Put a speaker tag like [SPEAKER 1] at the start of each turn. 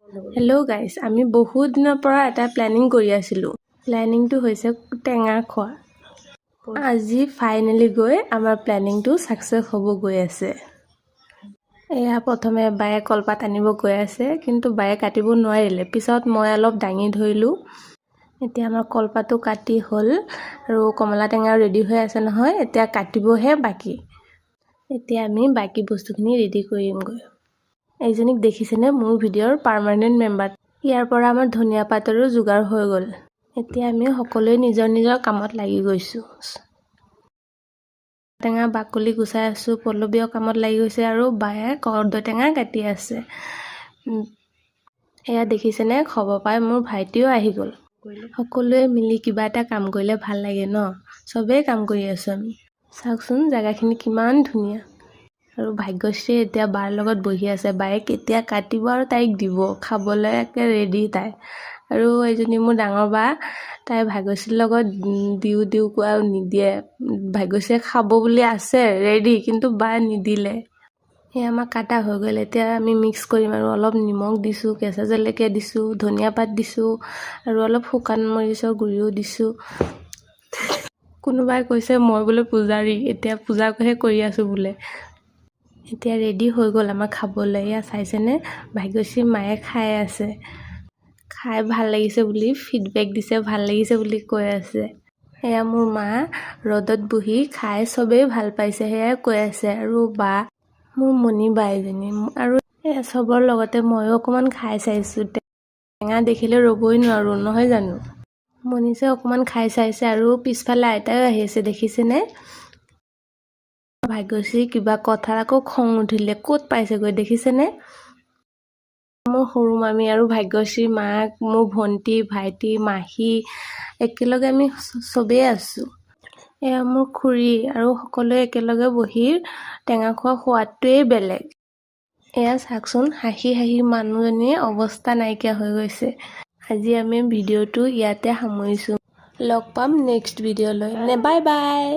[SPEAKER 1] Hello' guys, আমি বহুত দিনৰ পৰা এটা প্লেনিং কৰি আছিলোঁ। প্লেনিংটো হৈছে টেঙা খোৱা। আজি ফাইনেলি গৈ আমাৰ প্লেনিংটো ছাকচেছ হ'ব গৈ আছে। এয়া প্ৰথমে বায়ে কলপাত আনিব গৈ আছে, কিন্তু বায়ে কাটিব নোৱাৰিলে। পিছত মই অলপ দাঙি ধৰিলোঁ। এতিয়া আমাৰ কলপাতটো কাটি হ'ল আৰু কমলা টেঙাও ৰেডি হৈ আছে নহয়, এতিয়া কাটিবহে বাকী। এতিয়া আমি বাকী বস্তুখিনি ৰেডি কৰিমগৈ। এইজনীক দেখিছেনে, মোৰ ভিডিঅ'ৰ পাৰ্মানেণ্ট মেম্বাৰ। ইয়াৰ পৰা আমাৰ ধনিয়া পাতৰো যোগাৰ হৈ গ'ল। এতিয়া আমি সকলোৱে নিজৰ নিজৰ কামত লাগি গৈছোঁ। টেঙা বাকলি গুচাই আছোঁ, পল্লৱীও কামত লাগি গৈছে আৰু বায়ে কৰ্দৈ টেঙা কাটি আছে। এয়া দেখিছেনে, খবৰ পাই মোৰ ভাইটিও আহি গ'ল। সকলোৱে মিলি কিবা এটা কাম কৰিলে ভাল লাগে ন, চবেই কাম কৰি আছোঁ আমি। চাওকচোন জেগাখিনি কিমান ধুনীয়া। আৰু ভাগ্যশ্ৰী এতিয়া বাৰ লগত বহি আছে। বায়ে কেতিয়া কাটিব আৰু তাইক দিব, খাবলৈ একে ৰেডি তাই। আৰু এইজনী মোৰ ডাঙৰ বা, তাই ভাগ্যশ্ৰীৰ লগত দিওঁ আৰু নিদিয়ে। ভাগ্যশ্ৰীয়ে খাব বুলি আছে ৰেডি, কিন্তু বায়ে নিদিলে। সেই আমাৰ কাটা হৈ গ'ল। এতিয়া আমি মিক্স কৰিম আৰু অলপ নিমখ দিছোঁ, কেঁচা জলকীয়া দিছোঁ, ধনিয়া পাত দিছোঁ আৰু অলপ শুকান মৰিচৰ গুড়িও দিছোঁ। কোনোবাই কৈছে মই বোলে পূজাৰী, এতিয়া পূজাহে কৰি আছোঁ বোলে। এতিয়া ৰেডি হৈ গ'ল আমাৰ খাবলৈ। এয়া চাইছেনে, ভাগ্যশ্ৰী মায়ে খাই আছে। খাই ভাল লাগিছে বুলি ফিডবেক দিছে, ভাল লাগিছে বুলি কৈ আছে। এয়া মোৰ মা ৰ'দত বহি খাই চবেই ভাল পাইছে সেয়াই কৈ আছে। আৰু বা মোৰ মণি বা এজনী, আৰু চবৰ লগতে ময়ো অকণমান খাই চাইছোঁ। টেঙা দেখিলে ৰ'বই নোৱাৰোঁ নহয় জানো। মণিছে অকণমান খাই চাইছে আৰু পিছফালে আইতাও আহি আছে, দেখিছেনে। ভাগ্যশ্ৰী কিবা কথা আকৌ খং উঠিলে, ক'ত পাইছেগৈ দেখিছেনে। মোৰ সৰু মামী আৰু ভাগ্যশ্ৰী মাক, মোৰ ভণ্টি, ভাইটি, মাহী একেলগে আমি চবেই আছোঁ। এয়া মোৰ খুৰী, আৰু সকলোৱে একেলগে বহি টেঙা খোৱা সোৱাদটোৱেই বেলেগ। এয়া চাওকচোন, হাঁহি হাঁহি মানুহজনীৰ অৱস্থা নাইকিয়া হৈ গৈছে। আজি আমি ভিডিঅ'টো ইয়াতে সামৰিছোঁ। লগ পাম নেক্সট ভিডিঅ'লৈ। Bye bye.